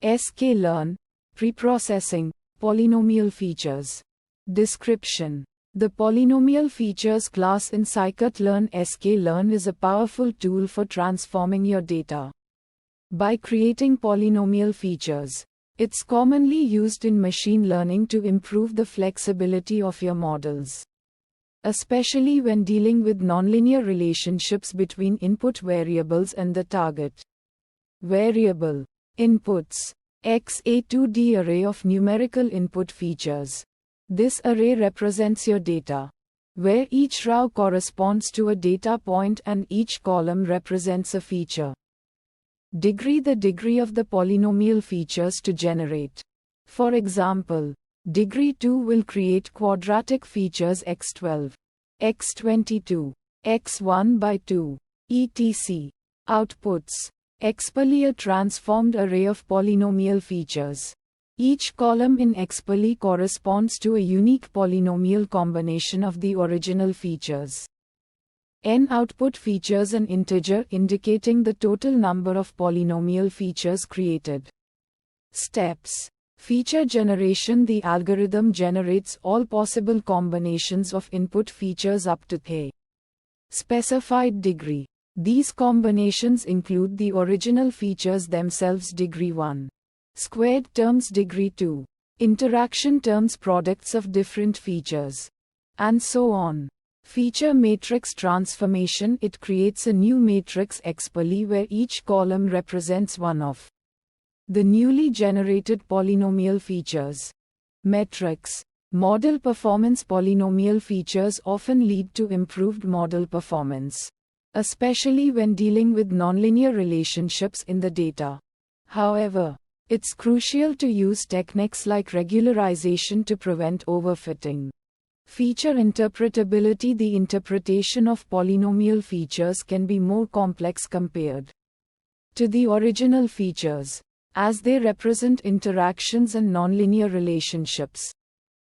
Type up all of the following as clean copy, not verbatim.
sklearn, preprocessing, polynomial features. Description: the polynomial features class in scikit-learn sklearn is a powerful tool for transforming your data. By creating polynomial features, it's commonly used in machine learning to improve the flexibility of your models, especially when dealing with nonlinear relationships between input variables and the target variable. Inputs: X a 2D array of numerical input features. This array represents your data, where each row corresponds to a data point and each column represents a feature. Degree: the degree of the polynomial features to generate. For example, degree 2 will create quadratic features x12, x22, x1 by 2, etc. Outputs: xpoly, a transformed array of polynomial features. Each column in xpoly corresponds to a unique polynomial combination of the original features. N output features, an integer indicating the total number of polynomial features created. Steps: feature generation: the algorithm generates all possible combinations of input features up to a specified degree. These combinations include the original features themselves, degree 1, squared terms degree 2, interaction terms products of different features, and so on. Feature matrix transformation: it creates a new matrix xpoly where each column represents one of the newly generated polynomial features. Metrics: model performance: polynomial features often lead to improved model performance, especially when dealing with nonlinear relationships in the data. However, it's crucial to use techniques like regularization to prevent overfitting. Feature interpretability: the interpretation of polynomial features can be more complex compared to the original features, as they represent interactions and nonlinear relationships.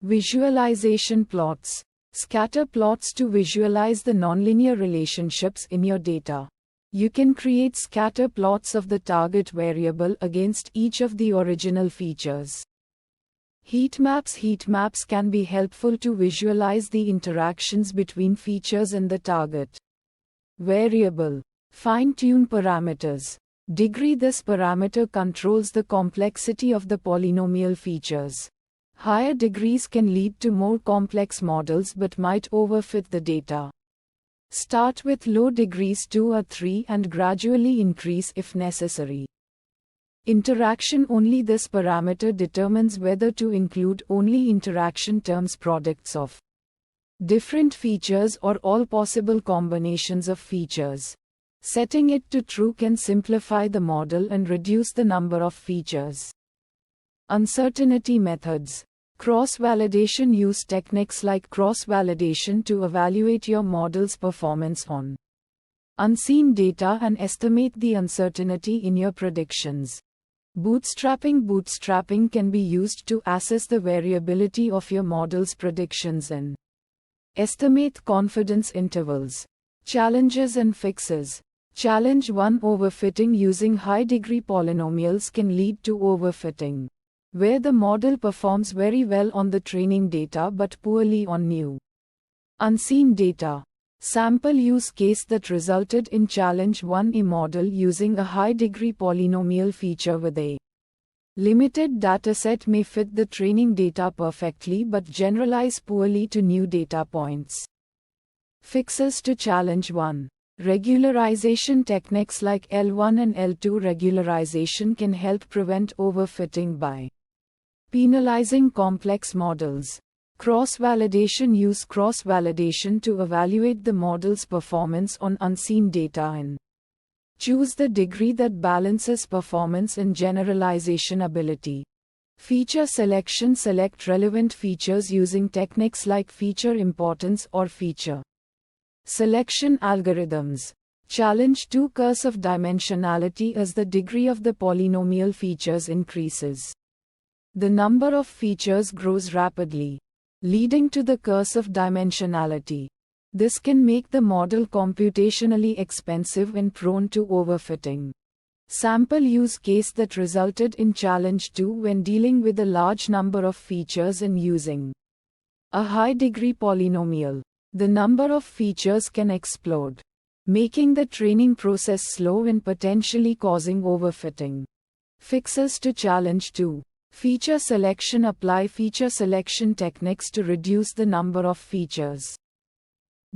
Visualization plots: scatter plots to visualize the nonlinear relationships in your data. You can create scatter plots of the target variable against each of the original features. Heat maps can be helpful to visualize the interactions between features and the target variable. Fine-tune parameters: degree: this parameter controls the complexity of the polynomial features. Higher degrees can lead to more complex models but might overfit the data. Start with low degrees 2 or 3 and gradually increase if necessary. Interaction only: this parameter determines whether to include only interaction terms products of different features or all possible combinations of features. Setting it to true can simplify the model and reduce the number of features. Uncertainty methods: cross-validation: use techniques like cross-validation to evaluate your model's performance on unseen data and estimate the uncertainty in your predictions. Bootstrapping can be used to assess the variability of your model's predictions and estimate confidence intervals. Challenges and fixes. Challenge 1: overfitting. Using high-degree polynomials can lead to overfitting, where the model performs very well on the training data but poorly on new, unseen data. Sample use case that resulted in challenge 1: a model using a high-degree polynomial feature with a limited dataset may fit the training data perfectly but generalize poorly to new data points. Fixes to challenge 1. Regularization techniques like L1 and L2 regularization can help prevent overfitting by penalizing complex models. Cross-validation: use cross-validation to evaluate the model's performance on unseen data and choose the degree that balances performance and generalization ability. Feature selection: select relevant features using techniques like feature importance or feature selection algorithms. Challenge 2: curse of dimensionality. As the degree of the polynomial features increases, the number of features grows rapidly, leading to the curse of dimensionality. This can make the model computationally expensive and prone to overfitting. Sample use case that resulted in challenge 2 when dealing with a large number of features and using a high-degree polynomial. The number of features can explode, making the training process slow and potentially causing overfitting. Fixes to challenge 2. Feature selection. Apply feature selection techniques to reduce the number of features.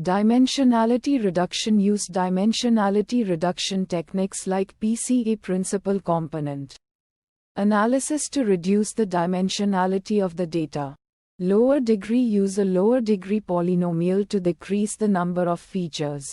Dimensionality reduction. Use dimensionality reduction techniques like PCA principal component analysis to reduce the dimensionality of the data. Lower degree. Use a lower degree polynomial to decrease the number of features.